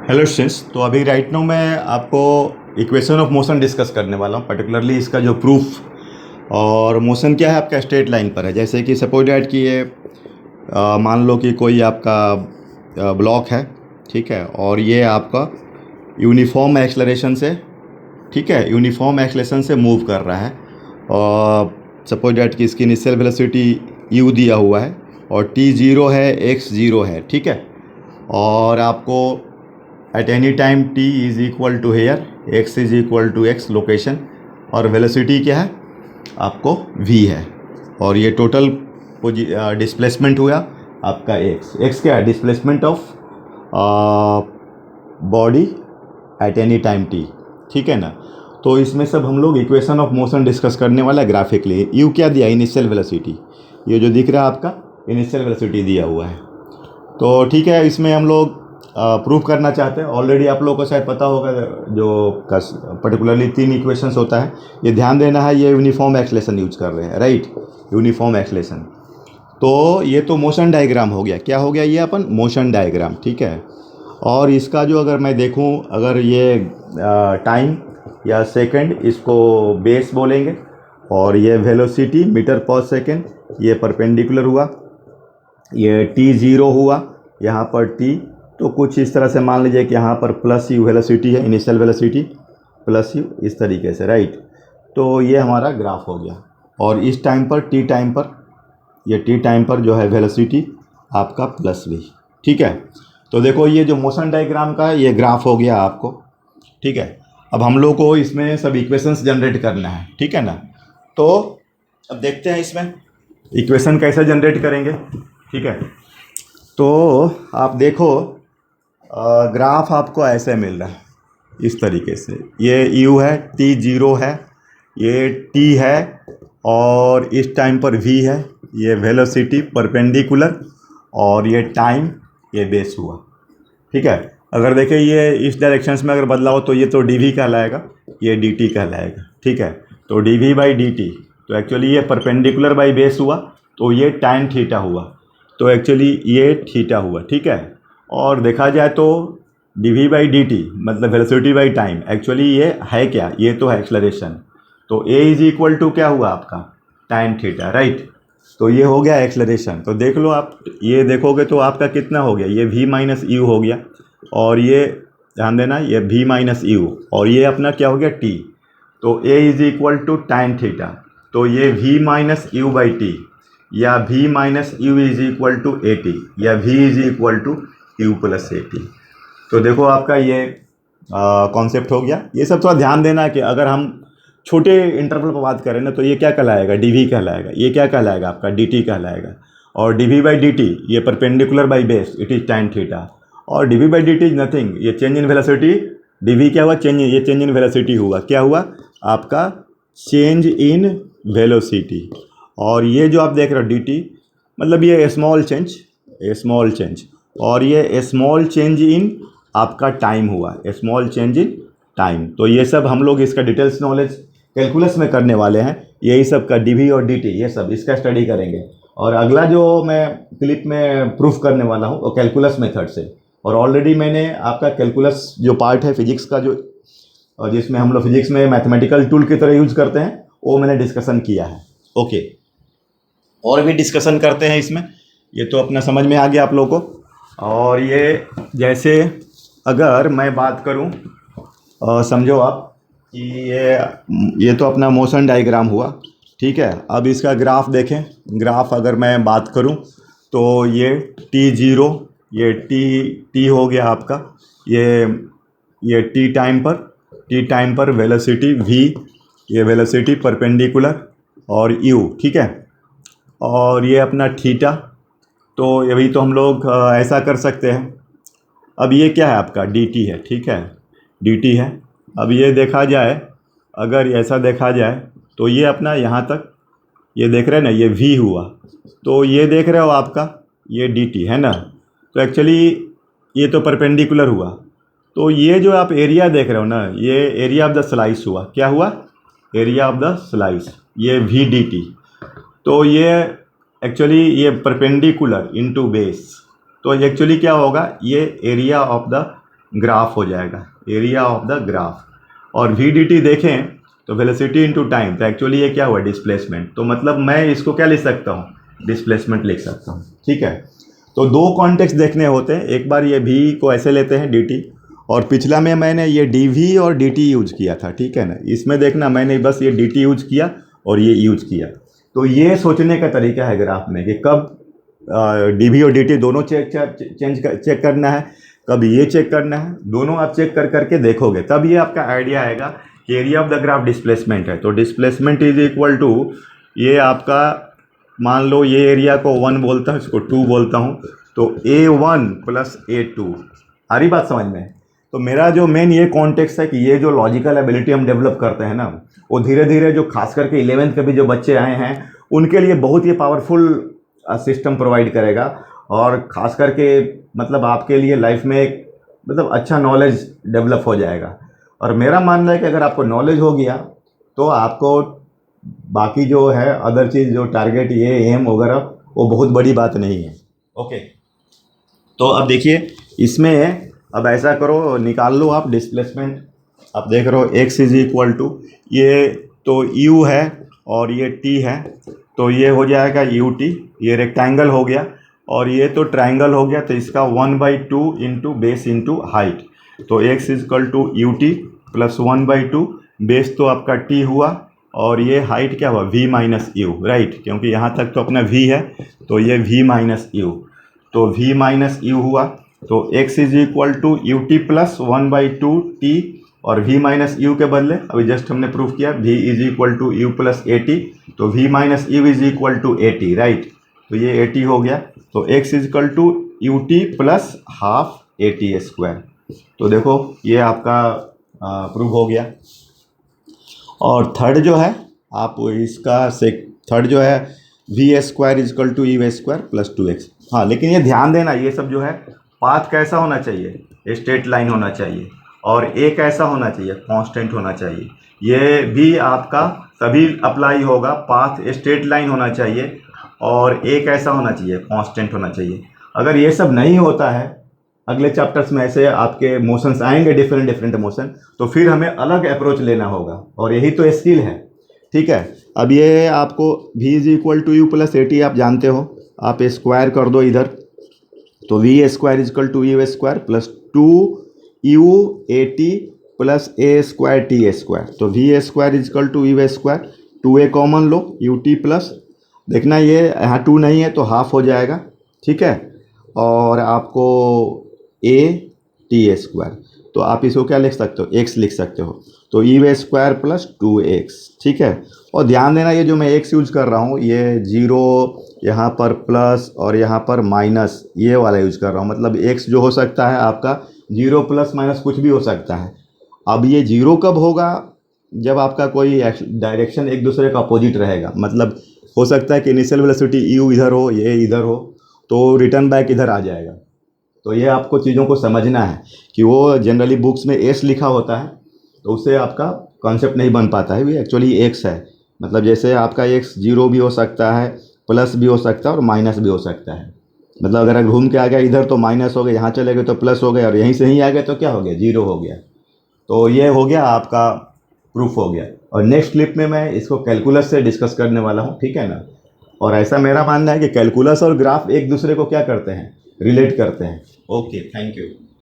Hello students. तो अभी right now मैं आपको इक्वेशन ऑफ मोशन डिस्कस करने वाला हूँ, पर्टिकुलरली इसका जो प्रूफ। और मोशन क्या है आपका स्ट्रेट लाइन पर है। जैसे कि सपोज डैट कि ये मान लो कि कोई आपका ब्लॉक है, ठीक है, और ये आपका यूनिफॉर्म एक्सलरेशन से, ठीक है, यूनिफॉर्म एक्सलेशन से मूव कर रहा है। और सपोज डैट कि इसकी इनिशियल वेलोसिटी u दिया हुआ है और t ज़ीरो है, x ज़ीरो है, ठीक है। और आपको at any time t is equal to here, x is equal to x location, और वेलोसिटी क्या है आपको v है। और ये टोटल डिस्प्लेसमेंट हुआ आपका x क्या है, displacement of body at any time t, ठीक है ना। तो इसमें सब हम लोग इक्वेशन ऑफ मोशन डिस्कस करने वाला है ग्राफिकली। यू क्या दिया, इनिशियल वेलोसिटी, ये जो दिख रहा है आपका इनिशियल वेलोसिटी दिया हुआ है। तो ठीक है, इसमें हम लोग प्रूव करना चाहते हैं। ऑलरेडी आप लोगों को शायद पता होगा, जो पर्टिकुलरली 3 इक्वेशंस होता है, ये ध्यान देना है, ये यूनिफॉर्म एक्सलेशन यूज कर रहे हैं, राइट, यूनिफॉर्म एक्सलेशन। तो ये तो मोशन डायग्राम हो गया। क्या हो गया ये अपन, मोशन डायग्राम, ठीक है। और इसका जो अगर मैं देखूं, अगर ये टाइम या सेकंड, इसको बेस बोलेंगे, और ये वेलोसिटी मीटर पर सेकंड, ये परपेंडिकुलर हुआ, ये t ज़ीरो हुआ यहाँ पर t। तो कुछ इस तरह से मान लीजिए कि यहाँ पर प्लस यू वेलोसिटी है, इनिशियल वेलोसिटी प्लस यू, इस तरीके से, राइट। तो ये हमारा ग्राफ हो गया। और इस टाइम पर t टाइम पर, ये t टाइम पर जो है वेलोसिटी आपका प्लस v, ठीक है। तो देखो ये जो मोशन डायग्राम का ये ग्राफ हो गया आपको, ठीक है। अब हम लोग को इसमें सब इक्वेशंस जनरेट करना है, ठीक है ना। तो अब देखते हैं इसमें इक्वेशन कैसे जनरेट करेंगे, ठीक है। तो आप देखो ग्राफ आपको ऐसे मिल रहा है इस तरीके से, ये u है, t ज़ीरो है, ये t है, और इस टाइम पर v है, ये वेलोसिटी परपेंडिकुलर, और ये टाइम, ये बेस हुआ, ठीक है। अगर देखें ये इस डायरेक्शंस में अगर बदलाव तो ये तो dv कहलाएगा, ये dt कहलाएगा, ठीक है। तो dv बाई dt, तो एक्चुअली ये परपेंडिकुलर बाई बेस हुआ, तो ये tan थीटा हुआ, तो एक्चुअली ये थीटा हुआ, ठीक है। और देखा जाए तो dv बाई dt मतलब वेलोसिटी बाई टाइम, एक्चुअली ये है क्या, ये तो है एक्सलरेशन। तो a इज इक्वल टू क्या हुआ आपका, tan थीटा, राइट। तो ये हो गया एक्सलरेशन। तो देख लो आप, ये देखोगे तो आपका कितना हो गया, ये v माइनस यू हो गया, और ये ध्यान देना ये v माइनस यू, और ये अपना क्या हो गया t। तो a is equal to tan theta, तो ये v minus u by t, या v minus u is equal to a t, या v is equal to u plus a t. तो देखो आपका ये कॉन्सेप्ट हो गया। ये सब थोड़ा ध्यान देना कि अगर हम छोटे इंटरवल पर बात करें ना, तो ये क्या कहलाएगा, dv कहलाएगा, ये क्या कहलाएगा आपका dt कहलाएगा। और dv बाई dt ये perpendicular by base, it is tan theta, और dv by dt is nothing, ये चेंज इन वेलोसिटी, dv क्या हुआ, चेंज, ये चेंज इन वेलोसिटी हुआ, क्या हुआ आपका, चेंज इन वेलोसिटी। और ये जो आप देख रहे हो dt, मतलब ये स्मॉल चेंज, स्मॉल चेंज, और ये स्मॉल चेंज इन आपका टाइम हुआ, स्मॉल चेंज इन टाइम। तो ये सब हम लोग इसका डिटेल्स नॉलेज कैलकुलस में करने वाले हैं, यही सब का dv और dt, ये सब इसका स्टडी करेंगे। और अगला जो मैं क्लिप में प्रूफ करने वाला हूँ वो कैलकुलस मेथड से। और ऑलरेडी मैंने आपका कैलकुलस जो पार्ट है फिजिक्स का, जो जिसमें हम लोग फिजिक्स में मैथमेटिकल टूल की तरह यूज करते हैं, वो मैंने डिस्कशन किया है, ओके। और भी डिस्कशन करते हैं इसमें, ये तो अपना समझ में आ गया आप लोगों को। और ये जैसे अगर मैं बात करूं, समझो आप कि ये तो अपना मोशन डायग्राम हुआ, ठीक है। अब इसका ग्राफ देखें, ग्राफ अगर मैं बात करूं तो ये t ज़ीरो, ये t हो गया आपका, ये t टाइम पर वेलोसिटी v, ये वेलोसिटी परपेंडिकुलर, और u, ठीक है। और ये अपना थीटा। तो अभी तो हम लोग ऐसा कर सकते हैं, अब ये क्या है आपका dt है, ठीक है, dt है। अब ये देखा जाए, अगर ऐसा देखा जाए तो ये अपना यहाँ तक, ये देख रहे हैं ना, ये v हुआ, तो ये देख रहे हो आपका ये dt है ना। तो एक्चुअली ये तो परपेंडिकुलर हुआ, तो ये जो आप एरिया देख रहे हो ना, ये एरिया ऑफ द स्लाइस हुआ, क्या हुआ, एरिया ऑफ द स्लाइस, ये v dt। तो ये एक्चुअली ये परपेंडिकुलर इनटू बेस, तो एक्चुअली क्या होगा, ये एरिया ऑफ द ग्राफ हो जाएगा, एरिया ऑफ द ग्राफ। और वी डी टी देखें तो वेलोसिटी इनटू टाइम, तो एक्चुअली ये क्या हुआ, डिस्प्लेसमेंट। तो मतलब मैं इसको क्या लिख सकता हूँ, डिस्प्लेसमेंट लिख सकता हूँ, ठीक है। तो दो कॉन्टेक्स्ट देखने होते हैं, एक बार ये भी को ऐसे लेते हैं डी टी, और पिछला में मैंने ये डी वी और डी टी यूज किया था, ठीक है ना। इसमें देखना मैंने बस ये डी टी यूज किया और ये यूज किया। तो ये सोचने का तरीका है ग्राफ में कि कब डी वी और डी टी दोनों चेक करना है, कब ये चेक करना है, दोनों आप चेक कर करके देखोगे तब ये आपका आइडिया आएगा कि area of the graph displacement है। तो डिस्प्लेसमेंट इज इक्वल टू, ये आपका मान लो ये एरिया को 1 बोलता हूँ, इसको 2 बोलता हूँ, तो A1 प्लस A2। आ रही बात समझ में। तो मेरा जो मेन ये कॉन्टेक्स्ट है कि ये जो लॉजिकल एबिलिटी हम डेवलप करते हैं ना, वो धीरे धीरे जो खास करके 11th के भी जो बच्चे आए हैं उनके लिए बहुत ही पावरफुल सिस्टम प्रोवाइड करेगा। और ख़ास करके मतलब आपके लिए लाइफ में एक मतलब अच्छा नॉलेज डेवलप हो जाएगा। और मेरा मानना है कि अगर आपको नॉलेज हो गया तो आपको बाकी जो है अदर चीज़ जो टारगेट ये एम वगैरह वो बहुत बड़ी बात नहीं है। ओके, तो अब देखिए इसमें अब ऐसा करो, निकाल लो आप डिस्प्लेसमेंट। आप देख रहे हो x इज इक्वल टू, ये तो u है और ये t है, तो ये हो जाएगा ut, ये रेक्टेंगल हो गया और ये तो ट्रायंगल हो गया, तो इसका 1/2 इंटू बेस इंटू हाइट। तो x is equal to ut plus 1/2, base तो आपका t हुआ और ये हाइट क्या हुआ, v माइनस यू, राइट, क्योंकि यहाँ तक तो अपना v है, तो ये v माइनस यू, तो v माइनस यू हुआ। तो x is equal to ut plus 1/2 t, और v माइनस यू के बदले अभी जस्ट हमने प्रूफ किया v is equal to u plus a t, तो v minus u is equal to a t, right, तो ये ए टी हो गया। तो x is equal to u t plus half a t square. तो देखो ये आपका प्रूफ हो गया। और थर्ड जो है आप इसका थर्ड जो है v square is equal to u square plus 2x। हाँ, लेकिन ये ध्यान देना, ये सब जो है पाथ कैसा होना चाहिए, स्ट्रेट लाइन होना चाहिए, और ए कैसा होना चाहिए, कांस्टेंट होना चाहिए। ये भी आपका तभी अप्लाई होगा, पाथ स्ट्रेट लाइन होना चाहिए और ए कैसा होना चाहिए, कांस्टेंट होना चाहिए। अगर ये सब नहीं होता है, अगले चैप्टर्स में ऐसे आपके मोशंस आएंगे, डिफरेंट डिफरेंट मोशन, तो फिर हमें अलग अप्रोच लेना होगा, और यही तो स्किल है, ठीक है। अब ये आपको v is equal to u plus a t आप जानते हो, आप स्क्वायर कर दो इधर, तो v square is equal to u square plus 2 u a t plus a square t square. तो v square is equal to u square, 2a common लो, यू टी प्लस, देखना ये यहाँ 2 नहीं है तो हाफ हो जाएगा, ठीक है, और आपको ए टी स्क्वायर, तो आप इसको क्या लिख सकते हो, x लिख सकते हो, तो यू स्क्वायर प्लस 2x, ठीक है। और ध्यान देना ये जो मैं x यूज कर रहा हूँ, ये 0 यहाँ पर प्लस और यहाँ पर माइनस, ये वाला यूज कर रहा हूँ, मतलब x जो हो सकता है आपका 0 प्लस माइनस कुछ भी हो सकता है। अब ये 0 कब होगा, जब आपका कोई डायरेक्शन एक दूसरे का अपोजिट रहेगा, मतलब हो सकता है कि इनिशियल वेलोसिटी u इधर हो, ये इधर हो, तो रिटर्न बैक इधर आ जाएगा। तो ये आपको चीज़ों को समझना है कि वो जनरली बुक्स में s लिखा होता है, तो उससे आपका कॉन्सेप्ट नहीं बन पाता है, ये एक्चुअली x है। मतलब जैसे आपका x 0 भी हो सकता है, प्लस भी हो सकता है और माइनस भी हो सकता है। मतलब अगर घूम के आ गया इधर तो माइनस हो गया, यहाँ चले गए तो प्लस हो गया, और यहीं से ही आ गए तो क्या हो गया, 0 हो गया। तो ये हो गया आपका प्रूफ हो गया। और नेक्स्ट क्लिप में मैं इसको कैलकुलस से डिस्कस करने वाला हूँ, ठीक है ना। और ऐसा मेरा मानना है कि कैलकुलस और ग्राफ एक दूसरे को क्या करते हैं, रिलेट करते हैं। Okay, thank you.